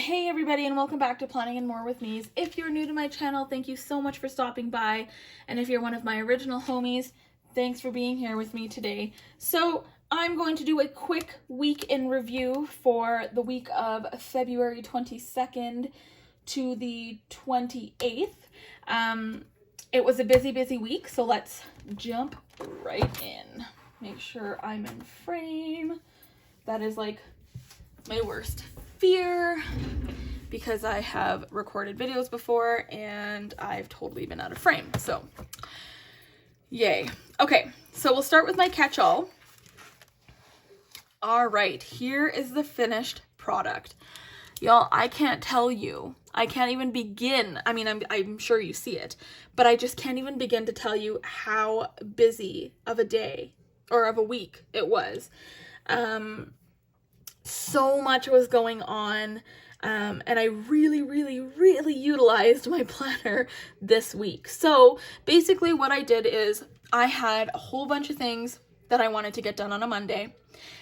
Hey everybody, and welcome back to Planning and More with Me's. If you're new to my channel, thank you so much for stopping by. And if you're one of my original homies, thanks for being here with me today. So I'm going to do a quick week in review for the week of February 22nd to the 28th. It was a busy week, so let's jump right in. Make sure I'm in frame. That is like my worst fear because I have recorded videos before and I've totally been out of frame. So yay. Okay, so we'll start with my catch-all. All right, here is the finished product. Y'all, I can't tell you. I can't even begin. I mean, I'm sure you see it, but I just can't even begin to tell you how busy of a day or of a week it was. So much was going on, and I really utilized my planner this week. So basically what I did is I had a whole bunch of things that I wanted to get done on a Monday.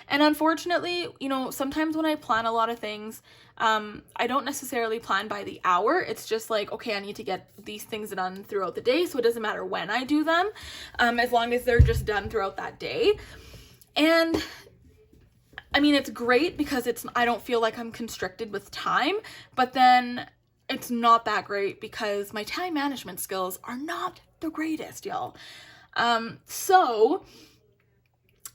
And unfortunately, you know, sometimes when I plan a lot of things, I don't necessarily plan by the hour. It's just like, okay, I need to get these things done throughout the day, so it doesn't matter when I do them, as long as they're just done throughout that day. And I mean, it's great because I don't feel like I'm constricted with time, but then it's not that great because my time management skills are not the greatest, y'all. So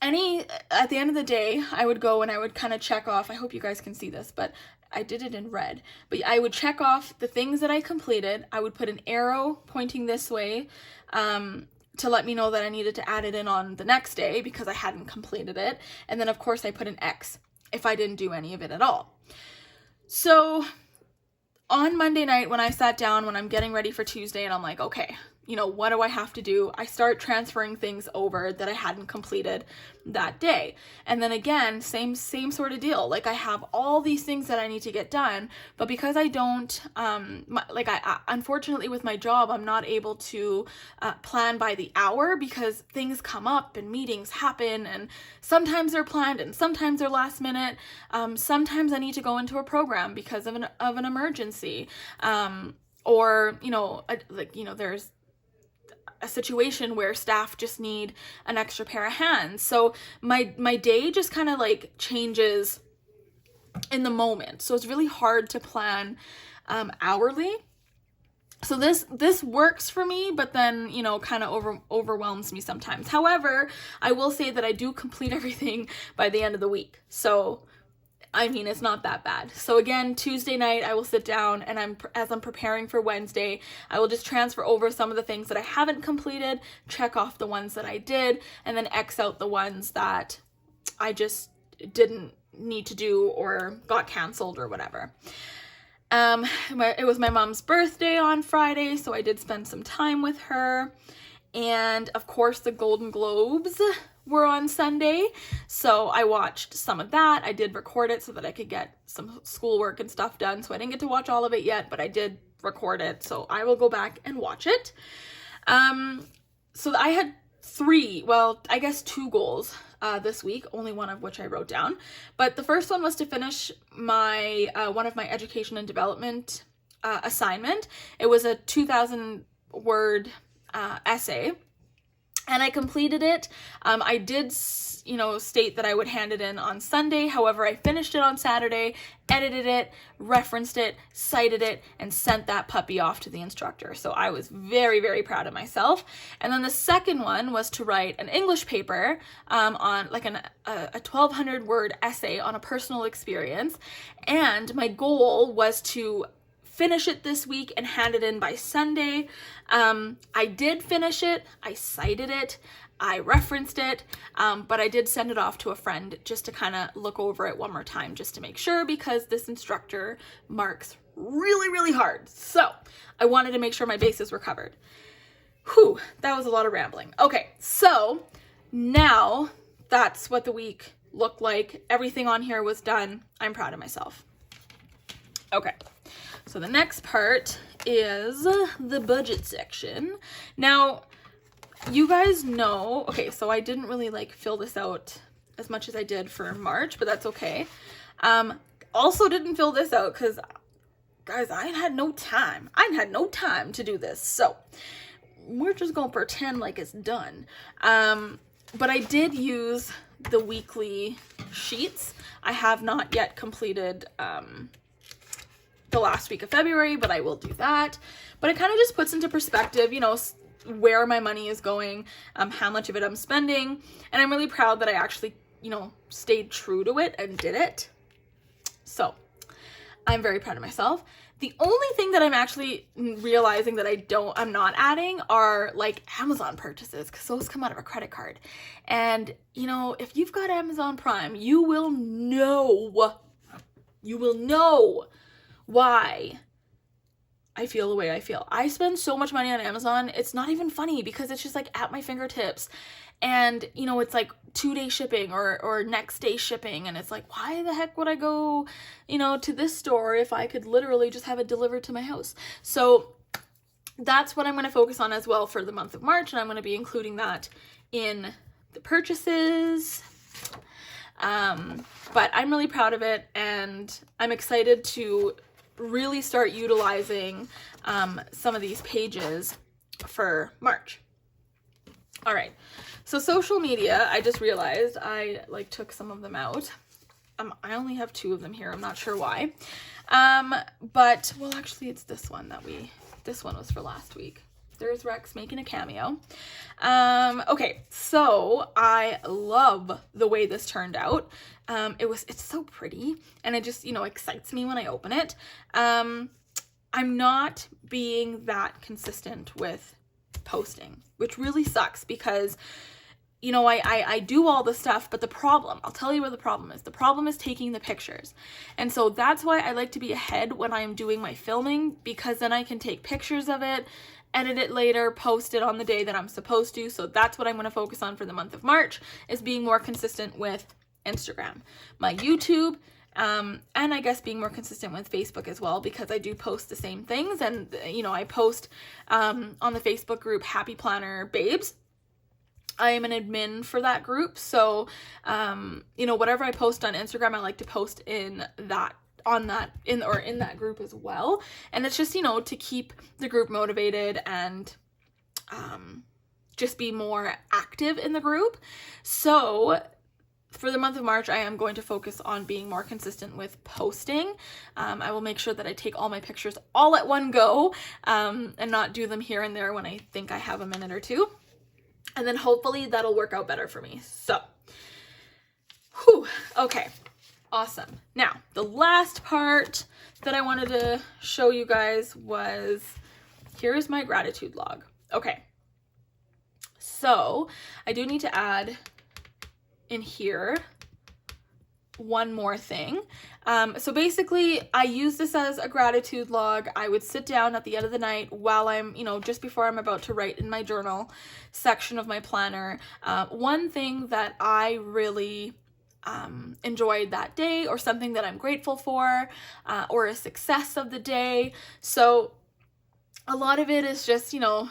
at the end of the day, I would go and I would kind of check off. I hope you guys can see this, but I did it in red. But I would check off the things that I completed. I would put an arrow pointing this way, to let me know that I needed to add it in on the next day because I hadn't completed it. And then of course I put an X if I didn't do any of it at all. So on Monday night when I sat down, when I'm getting ready for Tuesday, and I'm like, okay, you know, what do I have to do? I start transferring things over that I hadn't completed that day. And then again, same sort of deal. Like I have all these things that I need to get done, but because I don't, I unfortunately with my job, I'm not able to plan by the hour because things come up and meetings happen, and sometimes they're planned and sometimes they're last minute. Sometimes I need to go into a program because of an emergency, or there's a situation where staff just need an extra pair of hands. So my day just kind of like changes in the moment. So it's really hard to plan hourly. So this works for me, but then, you know, kind of overwhelms me sometimes. However, I will say that I do complete everything by the end of the week. So I mean, it's not that bad. So again, Tuesday night, I will sit down and as I'm preparing for Wednesday, I will just transfer over some of the things that I haven't completed, check off the ones that I did, and then X out the ones that I just didn't need to do or got canceled or whatever. It was my mom's birthday on Friday, so I did spend some time with her. And of course, the Golden Globes were on Sunday, so I watched some of that. I did record it so that I could get some schoolwork and stuff done, so I didn't get to watch all of it yet, but I did record it, so I will go back and watch it. So I had two goals this week, only one of which I wrote down, but the first one was to finish my one of my education and development assignment. It was a 2,000 word essay, and I completed it. I did, state that I would hand it in on Sunday. However, I finished it on Saturday, edited it, referenced it, cited it, and sent that puppy off to the instructor. So I was very proud of myself. And then the second one was to write an English paper on like a 1,200 word essay on a personal experience. And my goal was to finish it this week and hand it in by Sunday. I did finish it, I cited it, I referenced it, but I did send it off to a friend just to kind of look over it one more time just to make sure, because this instructor marks really hard. So I wanted to make sure my bases were covered. Whew, that was a lot of rambling. Okay, so now that's what the week looked like. Everything on here was done. I'm proud of myself. Okay. So the next part is the budget section. Now, you guys know, okay, so I didn't really like fill this out as much as I did for March, but that's okay. Also didn't fill this out because guys, I ain't had no time. I ain't had no time to do this. So we're just gonna pretend like it's done. But I did use the weekly sheets. I have not yet completed the last week of February, but I will do that. But it kind of just puts into perspective, you know, where my money is going, how much of it I'm spending. And I'm really proud that I actually, you know, stayed true to it and did it. So I'm very proud of myself. The only thing that I'm actually realizing that I'm not adding are like Amazon purchases, because those come out of a credit card. And, you know, if you've got Amazon Prime, you will know why I feel the way I feel. I spend so much money on Amazon. It's not even funny, because it's just like at my fingertips. And, you know, it's like 2-day shipping or next day shipping. And it's like, why the heck would I go, you know, to this store if I could literally just have it delivered to my house? So that's what I'm going to focus on as well for the month of March. And I'm going to be including that in the purchases. But I'm really proud of it. And I'm excited to really start utilizing some of these pages for March. All right, so social media, I just realized I like took some of them out. I only have 2 of them here. I'm not sure why. But, well, actually it's this one this one was for last week. There's Rex making a cameo. Okay, so I love the way this turned out. It's so pretty, and it just, you know, excites me when I open it. I'm not being that consistent with posting, which really sucks, because, you know, I do all the stuff, but I'll tell you where the problem is. The problem is taking the pictures. And so that's why I like to be ahead when I'm doing my filming, because then I can take pictures of it, edit it later, post it on the day that I'm supposed to. So that's what I'm going to focus on for the month of March, is being more consistent with Instagram, my YouTube, and I guess being more consistent with Facebook as well, because I do post the same things. And, you know, I post on the Facebook group Happy Planner Babes. I am an admin for that group. So, you know, whatever I post on Instagram, I like to post in that group as well. And it's just, you know, to keep the group motivated and just be more active in the group. So for the month of March, I am going to focus on being more consistent with posting. I will make sure that I take all my pictures all at one go, and not do them here and there when I think I have a minute or two. And then hopefully that'll work out better for me. So, okay, awesome. Now, the last part that I wanted to show you guys was, here's my gratitude log. Okay, so I do need to add in here one more thing. So basically I use this as a gratitude log. I would sit down at the end of the night while I'm, you know, just before I'm about to write in my journal section of my planner, one thing that I really enjoyed that day, or something that I'm grateful for, or a success of the day. So a lot of it is just, you know,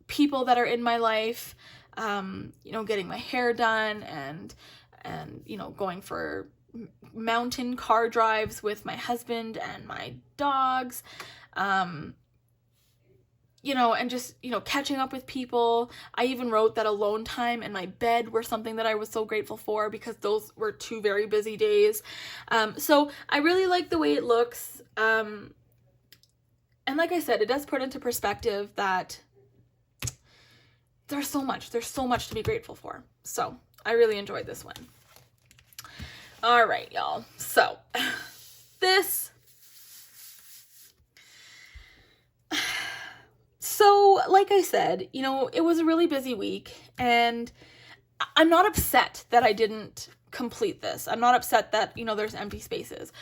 people that are in my life, you know, getting my hair done, and you know, going for mountain car drives with my husband and my dogs, you know, and just, you know, catching up with people. I even wrote that alone time and my bed were something that I was so grateful for, because those were 2 very busy days. So I really like the way it looks. And like I said, it does put into perspective that there's so much to be grateful for. So I really enjoyed this one. All right, y'all. So like I said, you know, it was a really busy week, and I'm not upset that I didn't complete this. I'm not upset that, you know, there's empty spaces.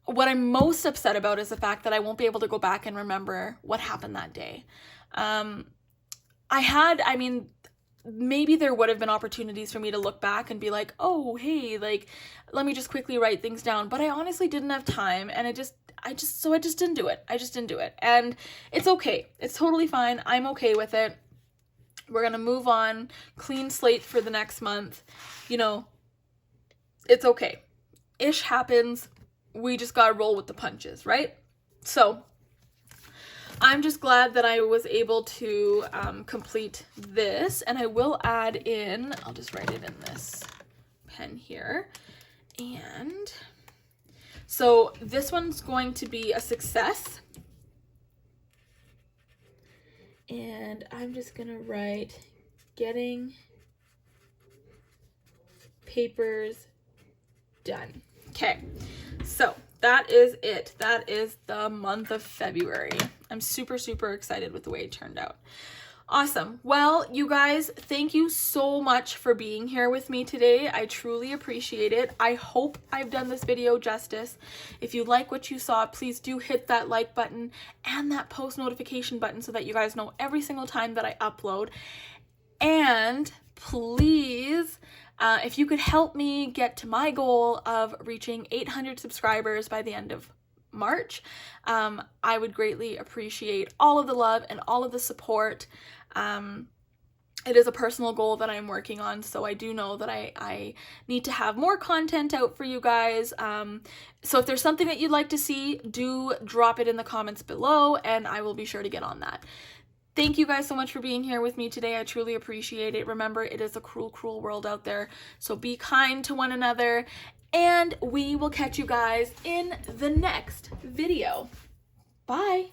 What I'm most upset about is the fact that I won't be able to go back and remember what happened that day. Maybe there would have been opportunities for me to look back and be like, oh, hey, like, let me just quickly write things down. But I honestly didn't have time, and I just didn't do it. I just didn't do it. And it's okay. It's totally fine. I'm okay with it. We're going to move on, clean slate for the next month. You know, it's okay. Ish happens. We just got to roll with the punches, right? So I'm just glad that I was able to complete this, and I will add in, I'll just write it in this pen here. And so this one's going to be a success. And I'm just gonna write getting papers done. Okay, so that is it. That is the month of February. I'm super, super excited with the way it turned out. Awesome. Well, you guys, thank you so much for being here with me today. I truly appreciate it. I hope I've done this video justice. If you like what you saw, please do hit that like button and that post notification button so that you guys know every single time that I upload. And please, if you could help me get to my goal of reaching 800 subscribers by the end of March, I would greatly appreciate all of the love and all of the support. It is a personal goal that I'm working on, so I do know that I need to have more content out for you guys. So if there's something that you'd like to see, do drop it in the comments below, and I will be sure to get on that. Thank you guys so much for being here with me today. I truly appreciate it. Remember, it is a cruel, cruel world out there, so be kind to one another, and we will catch you guys in the next video. Bye!